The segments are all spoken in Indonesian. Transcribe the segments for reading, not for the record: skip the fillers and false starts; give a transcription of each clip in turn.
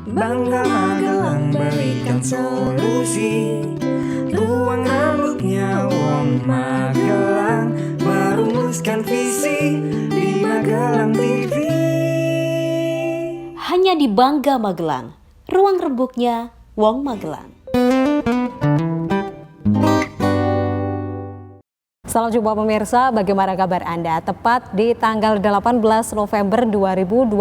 Bangga Magelang berikan solusi. Ruang rambutnya Wong Magelang, merumuskan visi di Magelang TV. Hanya di Bangga Magelang, ruang rembuknya Wong Magelang. Salam jumpa pemirsa, bagaimana kabar Anda? Tepat di tanggal 18 November 2020,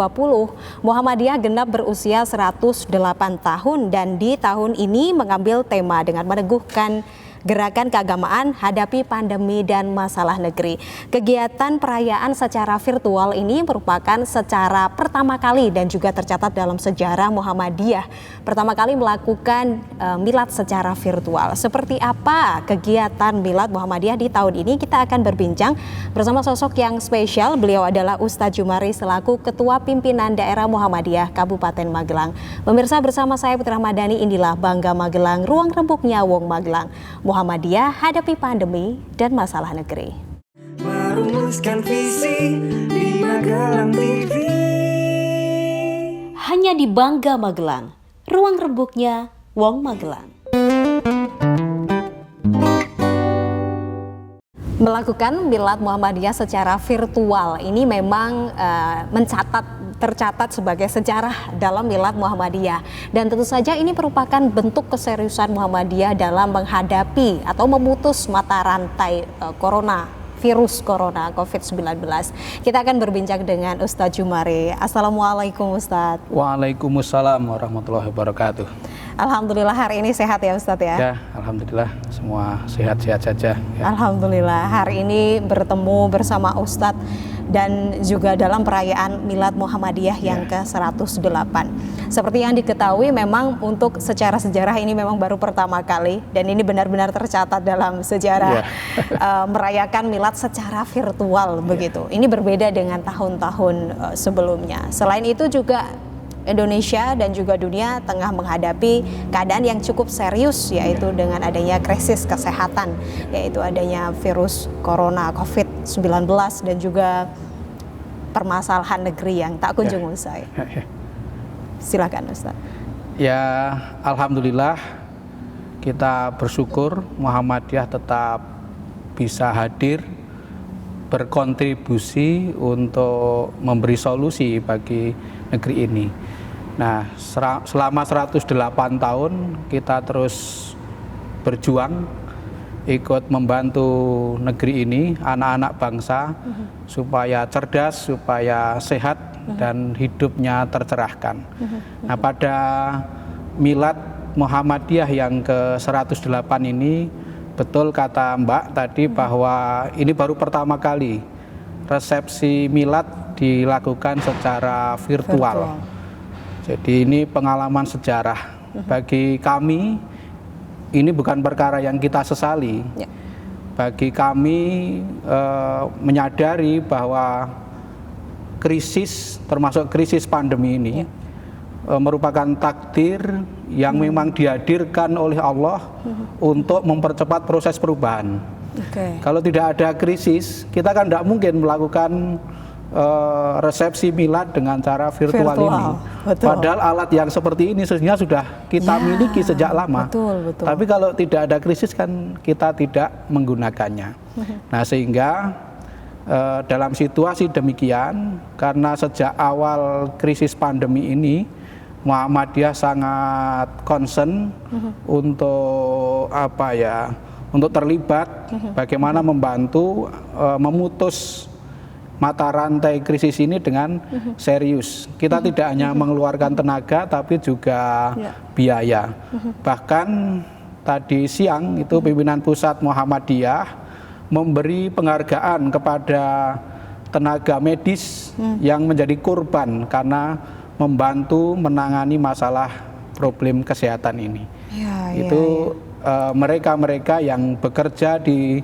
Muhammadiyah genap berusia 108 tahun dan di tahun ini mengambil tema dengan meneguhkan gerakan keagamaan hadapi pandemi dan masalah negeri. Kegiatan perayaan secara virtual ini merupakan secara pertama kali dan juga tercatat dalam sejarah Muhammadiyah. Pertama kali melakukan milad secara virtual. Seperti apa kegiatan milad Muhammadiyah di tahun ini? Kita akan berbincang bersama sosok yang spesial. Beliau adalah Ustadz Jumari selaku Ketua Pimpinan Daerah Muhammadiyah Kabupaten Magelang. Pemirsa, bersama saya Putri Ramadhani, inilah Bangga Magelang, ruang rembuknya Wong Magelang. Muhammadiyah hadapi pandemi dan masalah negeri. Merumuskan visi di Magelang TV. Hanya di Bangga Magelang, ruang rembuknya Wong Magelang. Melakukan milad Muhammadiyah secara virtual ini memang tercatat sebagai sejarah dalam milad Muhammadiyah, dan tentu saja ini merupakan bentuk keseriusan Muhammadiyah dalam menghadapi atau memutus mata rantai virus corona COVID-19. Kita akan berbincang dengan Ustadz Jumari. Assalamualaikum Ustadz. Waalaikumsalam warahmatullahi wabarakatuh. Alhamdulillah hari ini sehat ya Ustadz ya? Ya, alhamdulillah semua sehat-sehat saja. Ya. Alhamdulillah hari ini bertemu bersama Ustadz dan juga dalam perayaan Milad Muhammadiyah yang ke-108. Seperti yang diketahui memang untuk secara sejarah ini memang baru pertama kali dan ini benar-benar tercatat dalam sejarah merayakan Milad secara virtual begitu. Ini berbeda dengan tahun-tahun sebelumnya. Selain itu juga Indonesia dan juga dunia tengah menghadapi keadaan yang cukup serius, yaitu dengan adanya krisis kesehatan, yaitu adanya virus corona COVID-19 dan juga permasalahan negeri yang tak kunjung usai. Silakan Ustaz. Ya, alhamdulillah kita bersyukur Muhammadiyah tetap bisa hadir berkontribusi untuk memberi solusi bagi negeri ini. Nah, selama 108 tahun kita terus berjuang ikut membantu negeri ini, anak-anak bangsa supaya cerdas, supaya sehat dan hidupnya tercerahkan. Nah, pada milad Muhammadiyah yang ke-108 ini, betul kata Mbak tadi bahwa ini baru pertama kali resepsi milad dilakukan secara virtual. Jadi ini pengalaman sejarah bagi kami. Ini bukan perkara yang kita sesali. Bagi kami menyadari bahwa krisis, termasuk krisis pandemi ini, merupakan takdir yang memang dihadirkan oleh Allah untuk mempercepat proses perubahan. Kalau tidak ada krisis, kita kan tidak mungkin melakukan resepsi milad dengan cara virtual ini. Betul. Padahal alat yang seperti ini sesungguhnya sudah kita miliki sejak lama. Betul. Tapi kalau tidak ada krisis kan kita tidak menggunakannya. Nah, sehingga dalam situasi demikian, karena sejak awal krisis pandemi ini Muhammadiyah sangat concern untuk untuk terlibat bagaimana membantu memutus mata rantai krisis ini dengan serius. Kita tidak hanya mengeluarkan tenaga tapi juga biaya. Bahkan tadi siang itu pimpinan pusat Muhammadiyah memberi penghargaan kepada tenaga medis yang menjadi korban karena membantu menangani masalah problem kesehatan ini. Itu mereka-mereka yang bekerja di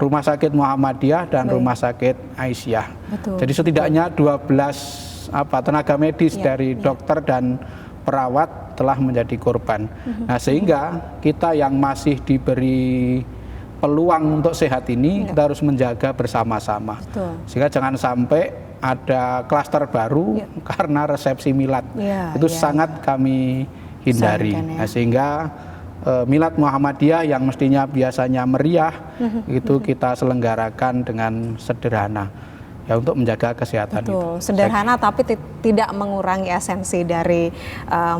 Rumah Sakit Muhammadiyah dan Rumah Sakit Aisyah. Jadi setidaknya 12 tenaga medis dari dokter dan perawat telah menjadi korban. Nah, sehingga kita yang masih diberi peluang untuk sehat ini kita harus menjaga bersama-sama. Sehingga jangan sampai ada klaster baru karena resepsi milad. Itu sangat kami hindari. Sayangkan, Nah, sehingga milad Muhammadiyah yang mestinya biasanya meriah itu kita selenggarakan dengan sederhana. Ya, untuk menjaga kesehatan. Betul, sederhana tapi tidak mengurangi esensi dari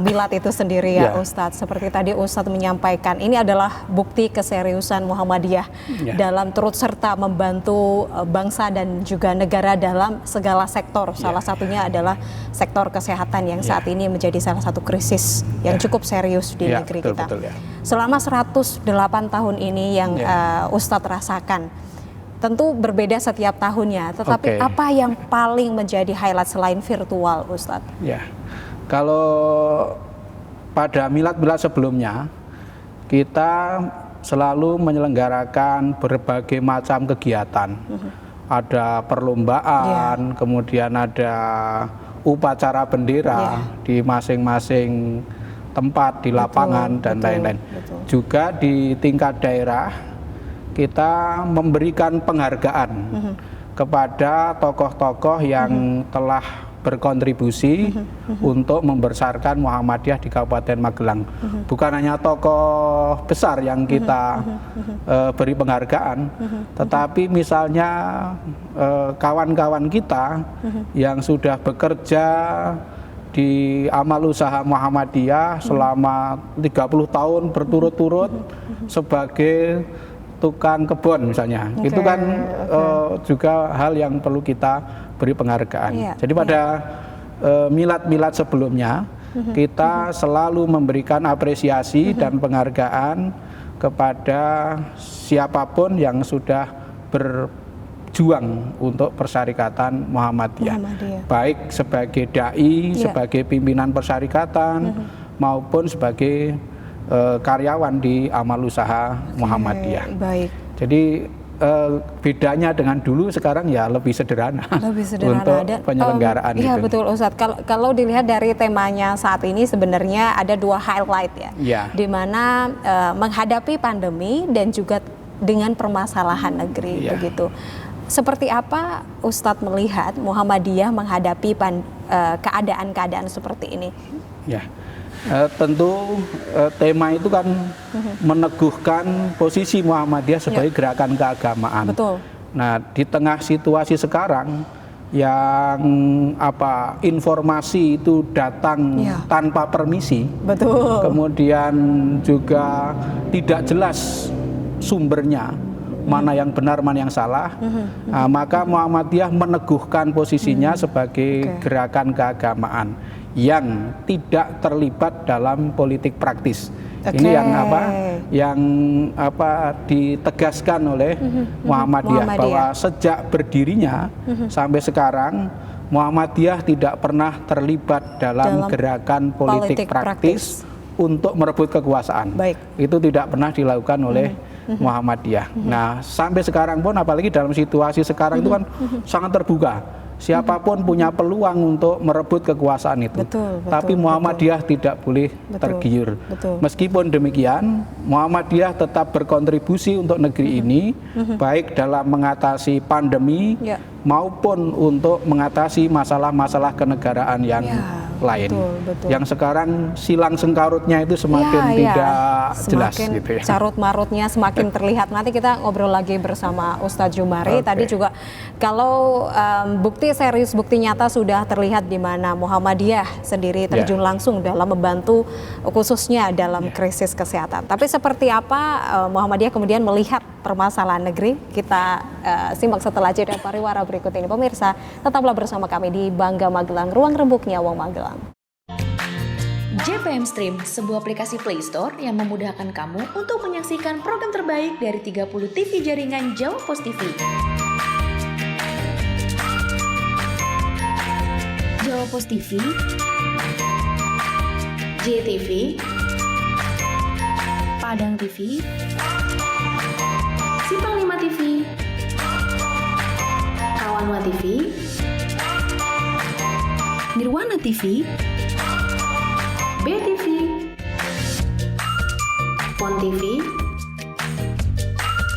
milad itu sendiri ya Ustadz. Seperti tadi Ustadz menyampaikan, ini adalah bukti keseriusan Muhammadiyah dalam turut serta membantu bangsa dan juga negara dalam segala sektor. Salah satunya adalah sektor kesehatan yang saat ini menjadi salah satu krisis yang cukup serius di negeri kita. Selama 108 tahun ini yang Ustadz rasakan, tentu berbeda setiap tahunnya, tetapi apa yang paling menjadi highlight selain virtual, Ustadz? Ya, kalau pada milad-milad sebelumnya, kita selalu menyelenggarakan berbagai macam kegiatan. Ada perlombaan, kemudian ada upacara bendera di masing-masing tempat, di lapangan, dan lain-lain. Juga di tingkat daerah, kita memberikan penghargaan kepada tokoh-tokoh yang telah berkontribusi untuk membesarkan Muhammadiyah di Kabupaten Magelang. Bukan hanya tokoh besar yang kita beri penghargaan, tetapi misalnya kawan-kawan kita yang sudah bekerja di amal usaha Muhammadiyah selama 30 tahun berturut-turut sebagai tukang kebun misalnya, itu kan juga hal yang perlu kita beri penghargaan. Jadi pada milad-milad sebelumnya kita selalu memberikan apresiasi dan penghargaan kepada siapapun yang sudah berjuang untuk persyarikatan Muhammadiyah, baik sebagai dai, sebagai pimpinan persyarikatan, maupun sebagai karyawan di amal usaha Muhammadiyah. Jadi bedanya dengan dulu sekarang ya lebih sederhana, untuk penyelenggaraan itu. Iya betul Ustadz. Kalau dilihat dari temanya saat ini sebenarnya ada dua highlight ya, di mana menghadapi pandemi dan juga dengan permasalahan negeri begitu. Seperti apa Ustadz melihat Muhammadiyah menghadapi keadaan-keadaan seperti ini? Ya. Tentu tema itu kan meneguhkan posisi Muhammadiyah sebagai gerakan keagamaan. Nah, di tengah situasi sekarang yang informasi itu datang tanpa permisi, kemudian juga tidak jelas sumbernya, mana yang benar, mana yang salah, maka Muhammadiyah meneguhkan posisinya sebagai gerakan keagamaan yang tidak terlibat dalam politik praktis. Ini yang ditegaskan oleh Muhammadiyah, bahwa sejak berdirinya sampai sekarang Muhammadiyah tidak pernah terlibat dalam gerakan politik praktis untuk merebut kekuasaan. Itu tidak pernah dilakukan oleh Muhammadiyah. Nah, sampai sekarang pun, apalagi dalam situasi sekarang itu kan sangat terbuka. Siapapun punya peluang untuk merebut kekuasaan itu. Tapi Muhammadiyah tidak boleh tergiur. Meskipun demikian, Muhammadiyah tetap berkontribusi untuk negeri ini, baik dalam mengatasi pandemi maupun untuk mengatasi masalah-masalah kenegaraan yang lain. Yang sekarang silang sengkarutnya itu semakin tidak jelas. Gitu ya. Carut marutnya semakin terlihat. Nanti kita ngobrol lagi bersama Ustadz Jumari. Tadi juga kalau bukti serius, bukti nyata sudah terlihat di mana Muhammadiyah sendiri terjun langsung dalam membantu khususnya dalam krisis kesehatan. Tapi seperti apa Muhammadiyah kemudian melihat permasalahan negeri, kita simak setelah jeda pariwara berikut ini. Pemirsa, tetaplah bersama kami di Bangga Magelang, ruang rembuknya Wong Magelang. JPM Stream, sebuah aplikasi Play Store yang memudahkan kamu untuk menyaksikan program terbaik dari 30 TV jaringan Jawa Pos TV. Jawa Pos TV, JTV, Padang TV, Simpang 5 TV, Kawanwa TV, Nirwana TV, BTV, Pon TV,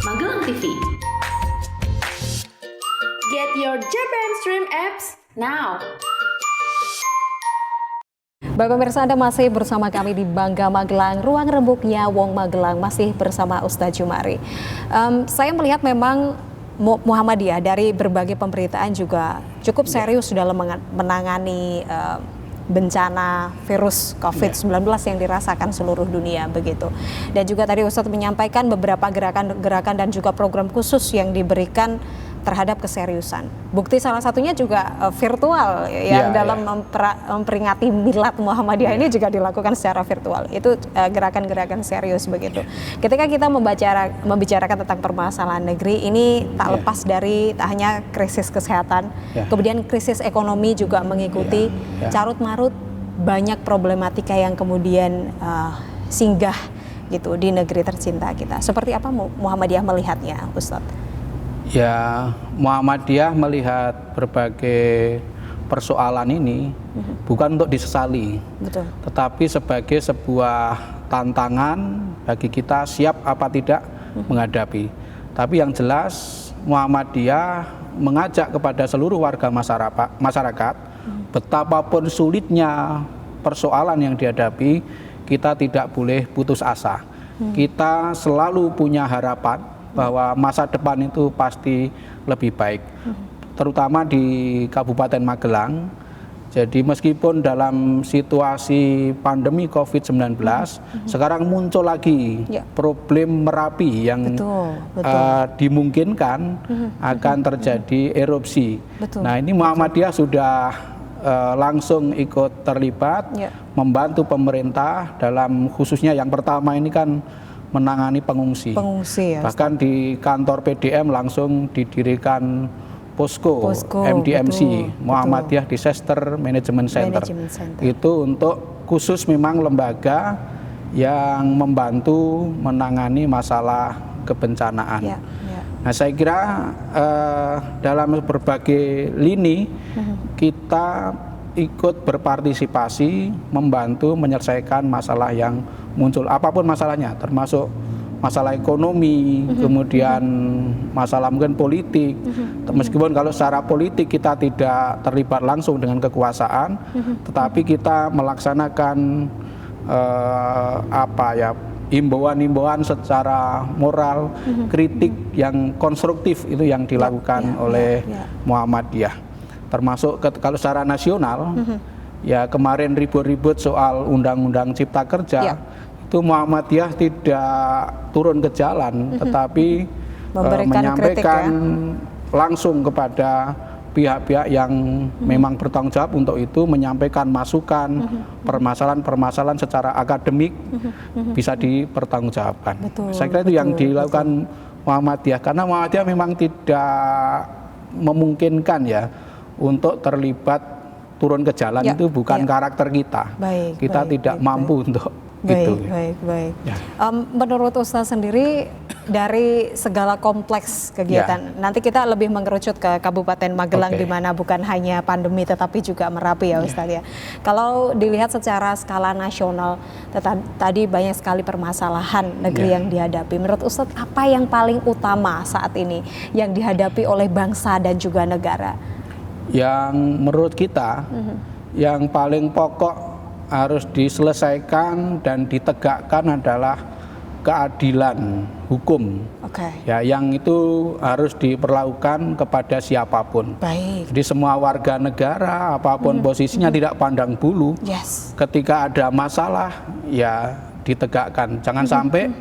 Magelang TV. Get your JPM Stream apps now. Bapak pemirsa, Anda masih bersama kami di Bangga Magelang, ruang rembuknya Wong Magelang, masih bersama Ustadz Jumari. Saya melihat memang Muhammadiyah dari berbagai pemberitaan juga cukup serius dalam menangani bencana virus COVID-19 yang dirasakan seluruh dunia begitu. Dan juga tadi Ustadz menyampaikan beberapa gerakan-gerakan dan juga program khusus yang diberikan terhadap keseriusan. Bukti salah satunya juga virtual yang dalam memperingati Milad Muhammadiyah ini juga dilakukan secara virtual. Itu gerakan-gerakan serius begitu. Ketika kita membicarakan tentang permasalahan negeri ini tak lepas dari tak hanya krisis kesehatan, kemudian krisis ekonomi juga mengikuti. Carut marut banyak problematika yang kemudian singgah gitu di negeri tercinta kita. Seperti apa Muhammadiyah melihatnya, Ustadz? Ya, Muhammadiyah melihat berbagai persoalan ini bukan untuk disesali, tetapi sebagai sebuah tantangan bagi kita siap apa tidak menghadapi. Tapi yang jelas Muhammadiyah mengajak kepada seluruh warga masyarakat, betapapun sulitnya persoalan yang dihadapi, kita tidak boleh putus asa. Kita selalu punya harapan bahwa masa depan itu pasti lebih baik, terutama di Kabupaten Magelang. Jadi meskipun dalam situasi pandemi COVID-19, sekarang muncul lagi problem Merapi yang dimungkinkan akan terjadi erupsi. Nah, ini Muhammadiyah sudah langsung ikut terlibat, membantu pemerintah dalam khususnya yang pertama ini kan menangani pengungsi ya, bahkan di kantor PDM langsung didirikan posko MDMC, Muhammadiyah Disaster Management Center. Itu untuk khusus memang lembaga yang membantu menangani masalah kebencanaan. Nah, saya kira dalam berbagai lini kita ikut berpartisipasi membantu menyelesaikan masalah yang muncul, apapun masalahnya, termasuk masalah ekonomi, kemudian masalah mungkin politik. Meskipun kalau secara politik kita tidak terlibat langsung dengan kekuasaan, tetapi kita melaksanakan imbauan-imbauan secara moral, kritik yang konstruktif itu yang dilakukan oleh Muhammadiyah. Termasuk kalau secara nasional, ya kemarin ribut-ribut soal Undang-Undang Cipta Kerja, itu Muhammadiyah tidak turun ke jalan, tetapi menyampaikan langsung kepada pihak-pihak yang memang bertanggung jawab untuk itu, menyampaikan masukan, permasalahan-permasalahan secara akademik bisa dipertanggungjawabkan. Saya kira itu yang dilakukan Muhammadiyah, karena Muhammadiyah memang tidak memungkinkan ya untuk terlibat turun ke jalan, itu bukan karakter kita. Kita tidak mampu untuk itu. Baik. Menurut Ustaz sendiri, dari segala kompleks kegiatan, nanti kita lebih mengerucut ke Kabupaten Magelang, di mana bukan hanya pandemi tetapi juga Merapi ya Ustaz ya. Kalau dilihat secara skala nasional, tadi banyak sekali permasalahan negeri yang dihadapi. Menurut Ustaz, apa yang paling utama saat ini yang dihadapi oleh bangsa dan juga negara? Yang menurut kita yang paling pokok harus diselesaikan dan ditegakkan adalah keadilan hukum. Ya, yang itu harus diperlakukan kepada siapapun. Jadi semua warga negara apapun posisinya tidak pandang bulu. Ketika ada masalah ya ditegakkan. Jangan sampai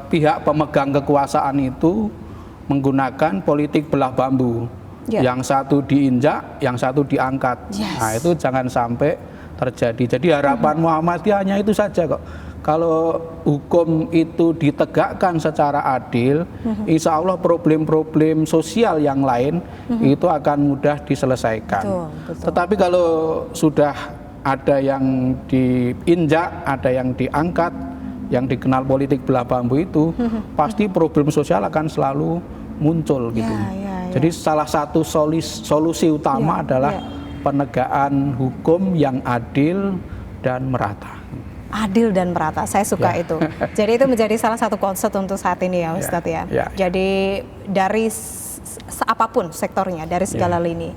pihak pemegang kekuasaan itu menggunakan politik belah bambu. Yang satu diinjak, yang satu diangkat. Nah, itu jangan sampai terjadi. Jadi harapan Muhammadiyah hanya itu saja kok. Kalau hukum itu ditegakkan secara adil, insya Allah problem-problem sosial yang lain itu akan mudah diselesaikan. Tetapi kalau sudah ada yang diinjak, ada yang diangkat, yang dikenal politik belah bambu itu, pasti problem sosial akan selalu muncul gitu. Jadi salah satu solusi utama adalah penegakan hukum yang adil dan merata. Adil dan merata, saya suka itu. Jadi itu menjadi salah satu konsep untuk saat ini ya Ustadz ya. Jadi dari apapun sektornya dari segala lini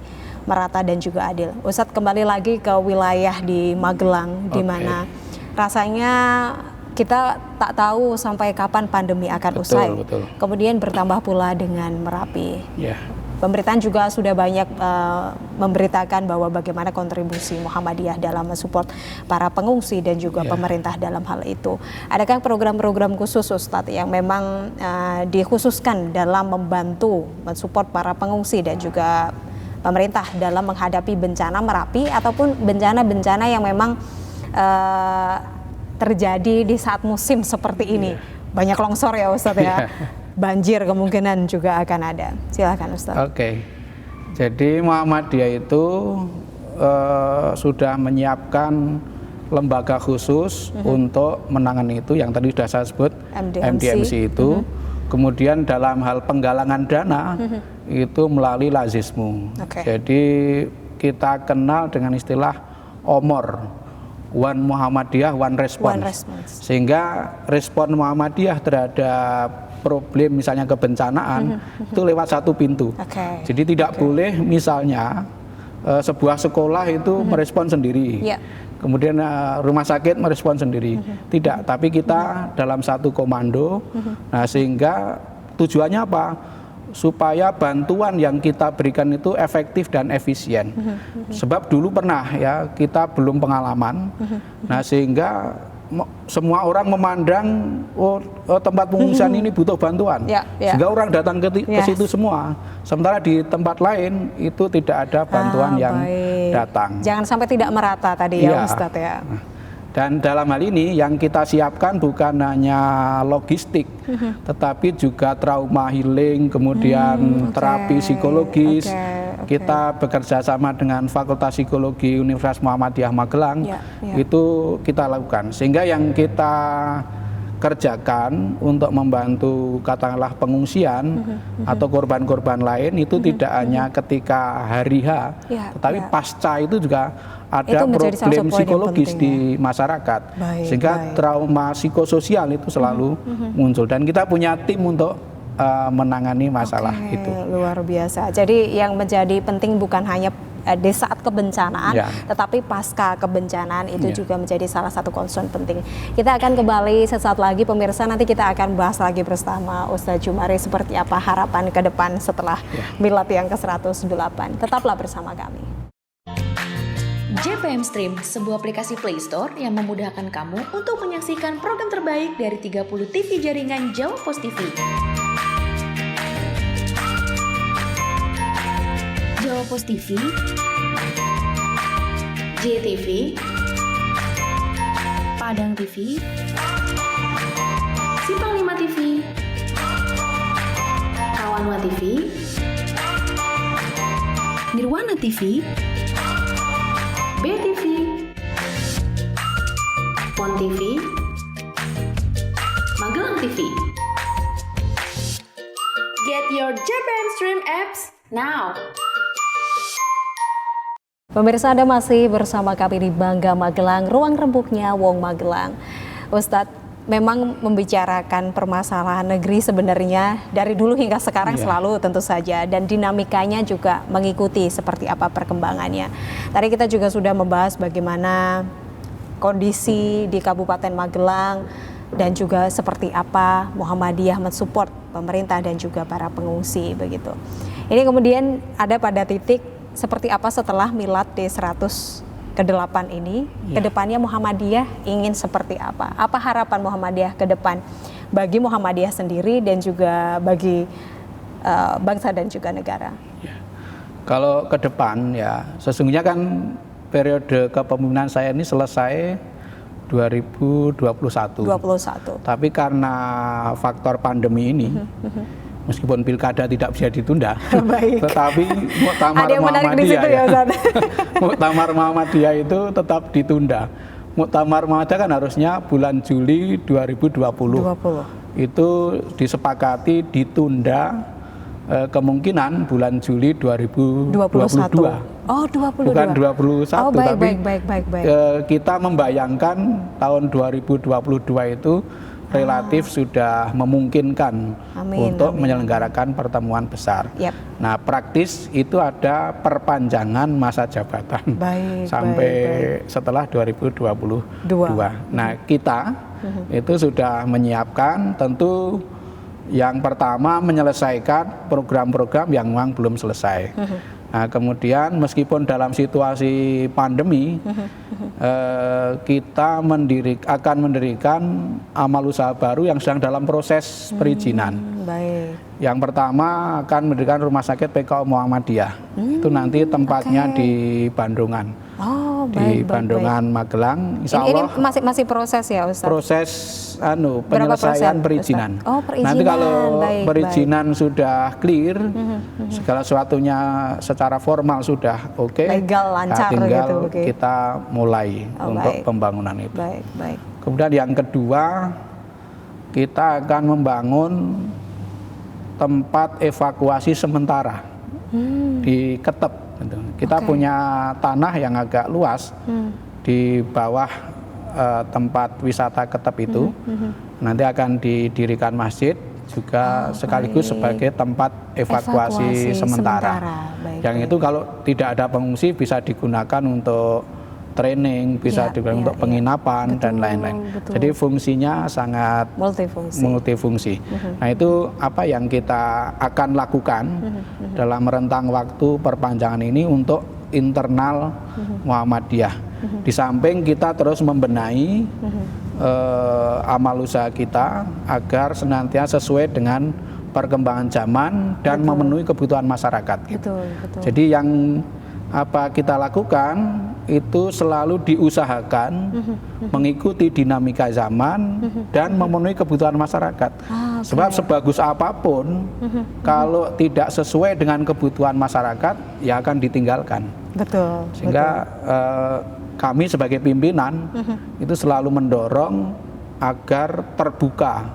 merata dan juga adil. Ustadz, kembali lagi ke wilayah di Magelang, di mana rasanya kita tak tahu sampai kapan pandemi akan usai. Betul. Kemudian bertambah pula dengan Merapi. Ya. Pemberitaan juga sudah banyak memberitakan bahwa bagaimana kontribusi Muhammadiyah dalam mensupport para pengungsi dan juga pemerintah dalam hal itu. Adakah program-program khusus Ustadz yang memang dikhususkan dalam membantu mensupport para pengungsi dan juga pemerintah dalam menghadapi bencana Merapi ataupun bencana-bencana yang memang terjadi di saat musim seperti ini? Banyak longsor ya Ustadz ya. Banjir kemungkinan juga akan ada. Silakan Ustaz. Oke. Jadi Muhammadiyah itu sudah menyiapkan lembaga khusus untuk menangani itu yang tadi sudah saya sebut MDMC itu. Kemudian dalam hal penggalangan dana itu melalui Lazismu. Jadi kita kenal dengan istilah OMOR. One Muhammadiyah, one response. Sehingga respon Muhammadiyah terhadap problem misalnya kebencanaan itu lewat satu pintu. Jadi tidak boleh misalnya sebuah sekolah itu merespon sendiri. Kemudian rumah sakit merespon sendiri. Tidak, tapi kita dalam satu komando. Nah, sehingga tujuannya apa? Supaya bantuan yang kita berikan itu efektif dan efisien. Sebab dulu pernah ya kita belum pengalaman. Nah, sehingga semua orang memandang tempat pengungsian ini butuh bantuan, sehingga orang datang ke situ semua. Sementara di tempat lain itu tidak ada bantuan yang datang. Jangan sampai tidak merata tadi ya Ustadz ya. Dan dalam hal ini yang kita siapkan bukan hanya logistik, tetapi juga trauma healing, kemudian terapi psikologis. Kita bekerja sama dengan Fakultas Psikologi Universitas Muhammadiyah Magelang, itu kita lakukan. Sehingga yang kita kerjakan untuk membantu katakanlah pengungsian atau korban-korban lain itu tidak hanya ketika hari H, tetapi pasca itu juga ada problem psikologis di masyarakat. Sehingga trauma psikososial itu selalu muncul. Dan kita punya tim untuk menangani masalah itu. Luar biasa. Jadi yang menjadi penting bukan hanya di saat kebencanaan, tetapi pasca kebencanaan itu juga menjadi salah satu concern penting. Kita akan kembali sesaat lagi pemirsa, nanti kita akan bahas lagi bersama Ustadz Jumari seperti apa harapan ke depan setelah milad yang ke-108. Tetaplah bersama kami. JPM Stream, sebuah aplikasi Play Store yang memudahkan kamu untuk menyaksikan program terbaik dari 30 TV jaringan Jawa Pos TV. Jawa Pos TV, JTV, Padang TV, Simpang 5 TV, Kawanwa TV, Nirwana TV, BTV, Pon TV, Magelang TV. Get your JPM Stream apps now. Pemirsa, Anda masih bersama kami di Bangga Magelang, ruang rembuknya Wong Magelang. Ustadz, memang membicarakan permasalahan negeri sebenarnya dari dulu hingga sekarang selalu tentu saja, dan dinamikanya juga mengikuti seperti apa perkembangannya. Tadi kita juga sudah membahas bagaimana kondisi di Kabupaten Magelang dan juga seperti apa Muhammadiyah mensupport pemerintah dan juga para pengungsi begitu. Ini kemudian ada pada titik seperti apa setelah milad D100 ke-8 ini, kedepannya Muhammadiyah ingin seperti apa? Apa harapan Muhammadiyah ke depan bagi Muhammadiyah sendiri dan juga bagi bangsa dan juga negara? Kalau ke depan ya, sesungguhnya kan periode kepemimpinan saya ini selesai 2021. Tapi karena faktor pandemi ini, meskipun pilkada tidak bisa ditunda, tetapi Muktamar Muhammadiyah, Muktamar Muhammadiyah itu tetap ditunda. Muktamar Muhammadiyah kan harusnya bulan Juli 2020. Itu disepakati ditunda kemungkinan bulan Juli 2022. Oh, 22. Bukan 21, oh, tapi baik. kita membayangkan tahun 2022 itu relatif sudah memungkinkan Amin, untuk amin. menyelenggarakan pertemuan besar. Yap. Nah, praktis itu ada perpanjangan masa jabatan Baik, sampai baik. setelah 2022. Nah, kita itu sudah menyiapkan, tentu yang pertama menyelesaikan program-program yang memang belum selesai. Nah, kemudian meskipun dalam situasi pandemi, kita akan mendirikan amal usaha baru yang sedang dalam proses perizinan. Baik. Yang pertama akan mendirikan rumah sakit PKU Muhammadiyah. Itu nanti tempatnya di Bandungan. Oh, Di baik, Bandungan, Magelang. Insya Allah ini masih proses ya, Ustadz? proses Berapa penyelesaian persen, perizinan. Ustadz? Oh, perizinan. Nanti kalau Baik, perizinan sudah clear, segala sesuatunya secara formal sudah oke, Legal, lancar tinggal gitu, oke. kita mulai untuk baik. pembangunan itu. Baik. Kemudian yang kedua, kita akan membangun tempat evakuasi sementara di Ketep. Gitu. Kita punya tanah yang agak luas di bawah tempat wisata Ketep itu. Nanti akan didirikan masjid juga sekaligus sebagai tempat evakuasi sementara. Baik, Yang itu kalau tidak ada pengungsi bisa digunakan untuk training, bisa digunakan untuk penginapan dan lain-lain. Jadi fungsinya sangat multifungsi. Nah, itu apa yang kita akan lakukan dalam rentang waktu perpanjangan ini untuk internal Muhammadiyah. Di samping kita terus membenahi amal usaha kita agar senantiasa sesuai dengan perkembangan zaman dan memenuhi kebutuhan masyarakat. Betul. Jadi yang apa kita lakukan itu selalu diusahakan mengikuti dinamika zaman dan memenuhi kebutuhan masyarakat. Sebab sebagus apapun kalau tidak sesuai dengan kebutuhan masyarakat ya akan ditinggalkan. Betul. Sehingga kami sebagai pimpinan itu selalu mendorong agar terbuka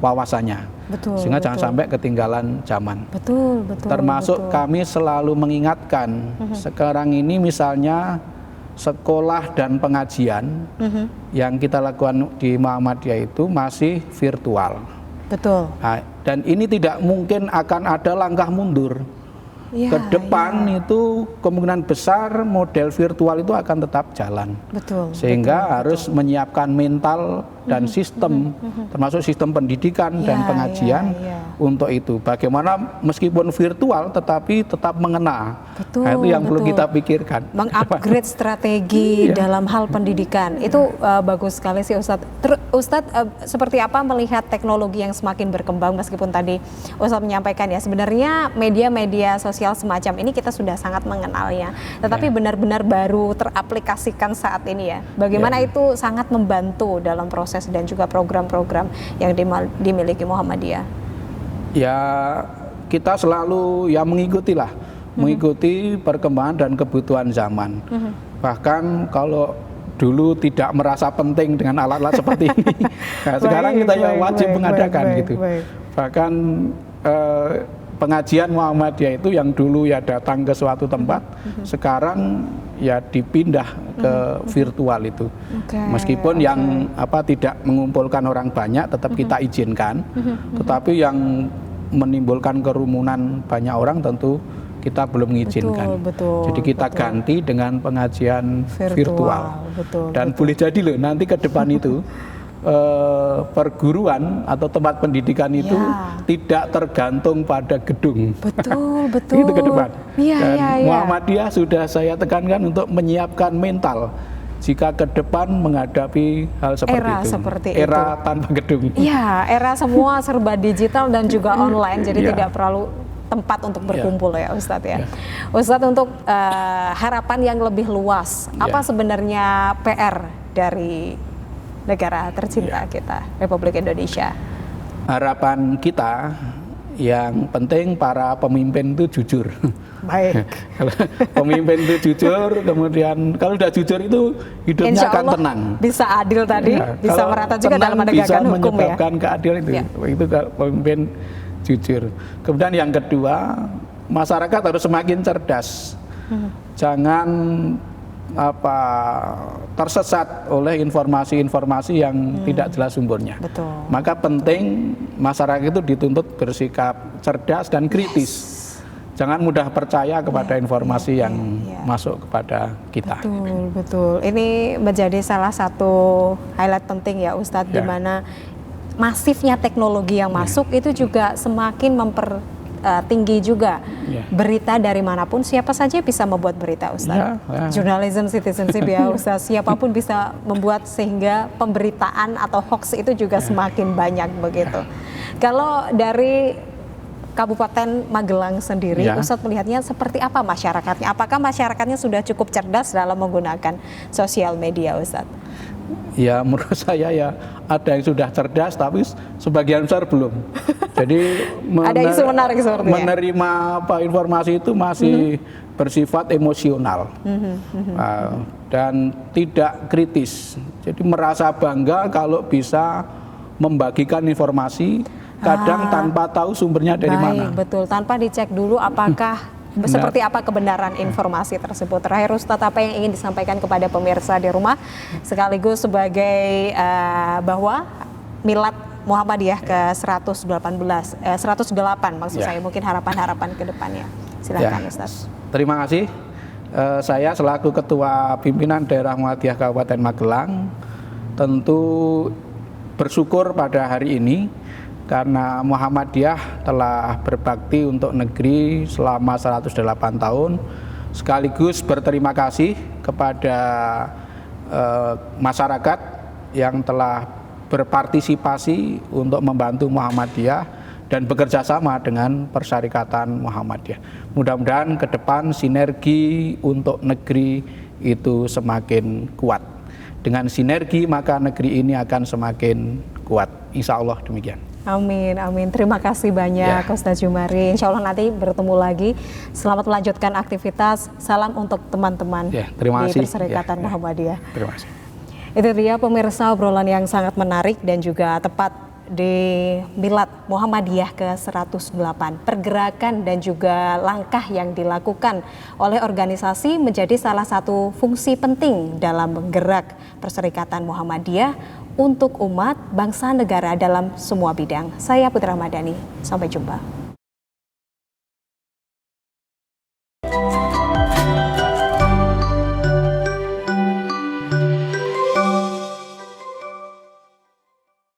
wawasannya. Sehingga jangan sampai ketinggalan zaman. Betul. Termasuk kami selalu mengingatkan sekarang ini misalnya sekolah dan pengajian yang kita lakukan di Muhammadiyah itu masih virtual. Betul. Nah, dan ini tidak mungkin akan ada langkah mundur. Ke depan itu kemungkinan besar model virtual itu akan tetap jalan. Betul. Sehingga harus menyiapkan mental dan sistem, termasuk sistem pendidikan dan pengajian untuk itu. Bagaimana meskipun virtual tetapi tetap mengena. Nah, itu yang perlu kita pikirkan. Mengupgrade strategi dalam hal pendidikan itu bagus sekali sih, Ustadz. Ustadz, seperti apa melihat teknologi yang semakin berkembang, meskipun tadi Ustadz menyampaikan ya sebenarnya media-media sosial semacam ini kita sudah sangat mengenalnya, tetapi benar-benar baru teraplikasikan saat ini ya. Bagaimana itu sangat membantu dalam proses dan juga program-program yang dimiliki Muhammadiyah? Ya, kita selalu ya mengikuti perkembangan dan kebutuhan zaman. Bahkan kalau dulu tidak merasa penting dengan alat-alat seperti ini, nah, sekarang kita wajib mengadakan gitu. Bahkan pengajian Muhammadiyah itu yang dulu ya datang ke suatu tempat, sekarang ya dipindah ke virtual itu. Meskipun yang tidak mengumpulkan orang banyak tetap kita izinkan, tetapi yang menimbulkan kerumunan banyak orang tentu kita belum mengizinkan. Jadi kita ganti dengan pengajian virtual. Dan boleh jadi loh nanti ke depan itu perguruan atau tempat pendidikan itu tidak tergantung pada gedung. Betul. Itu ke depan. Muhammadiyah sudah saya tekankan untuk menyiapkan mental jika ke depan menghadapi hal seperti itu. Era tanpa gedung. Iya, era semua serba digital dan juga online, jadi tidak perlu tempat untuk berkumpul ya Ustadz ya. Ustadz, untuk harapan yang lebih luas, apa sebenarnya PR dari negara tercinta kita, Republik Indonesia? Harapan kita yang penting para pemimpin itu jujur. Baik. Kalau pemimpin itu jujur, kemudian kalau sudah jujur itu hidupnya akan tenang. Bisa adil tadi, bisa merata juga dalam menegakkan hukum ya. Bisa menyebabkan keadilan itu. Itu kalau pemimpin jujur. Kemudian yang kedua, masyarakat harus semakin cerdas. Jangan tersesat oleh informasi-informasi yang tidak jelas sumbernya. Betul. Maka penting masyarakat itu dituntut bersikap cerdas dan kritis. Jangan mudah percaya kepada informasi yang masuk kepada kita. Betul, betul. Ini menjadi salah satu highlight penting ya Ustadz, di mana masifnya teknologi yang masuk itu juga semakin tinggi juga berita dari manapun, siapa saja bisa membuat berita Ustadz. Journalism citizenship ya Ustadz, siapapun bisa membuat, sehingga pemberitaan atau hoax itu juga semakin banyak begitu. Kalau dari Kabupaten Magelang sendiri, Ustadz melihatnya seperti apa masyarakatnya? Apakah masyarakatnya sudah cukup cerdas dalam menggunakan sosial media, Ustadz? Ya, menurut saya ya ada yang sudah cerdas, tapi sebagian besar belum. Jadi ada isu menarik sepertinya. Menerima informasi itu masih bersifat emosional dan tidak kritis. Jadi merasa bangga kalau bisa membagikan informasi, kadang tanpa tahu sumbernya dari mana. Betul, tanpa dicek dulu apakah seperti apa kebenaran informasi tersebut. Terakhir Ustadz, apa yang ingin disampaikan kepada pemirsa di rumah, sekaligus sebagai bahwa Milad Muhammadiyah ke 108 maksud saya, mungkin harapan-harapan ke depannya. Silakan Ustadz. Terima kasih. Saya selaku Ketua Pimpinan Daerah Muhammadiyah Kabupaten Magelang tentu bersyukur pada hari ini karena Muhammadiyah telah berbakti untuk negeri selama 108 tahun, sekaligus berterima kasih kepada masyarakat yang telah berpartisipasi untuk membantu Muhammadiyah dan bekerja sama dengan Persyarikatan Muhammadiyah. Mudah-mudahan ke depan sinergi untuk negeri itu semakin kuat. Dengan sinergi maka negeri ini akan semakin kuat. Insya Allah demikian. Amin, amin. Terima kasih banyak Ustadz Jumari. Insya Allah nanti bertemu lagi. Selamat melanjutkan aktivitas. Salam untuk teman-teman di Perserikatan Muhammadiyah. Terima kasih. Itu dia pemirsa, obrolan yang sangat menarik dan juga tepat di Milad Muhammadiyah ke-108. Pergerakan dan juga langkah yang dilakukan oleh organisasi menjadi salah satu fungsi penting dalam menggerak Perserikatan Muhammadiyah untuk umat, bangsa, negara dalam semua bidang. Saya Putra Madani, sampai jumpa.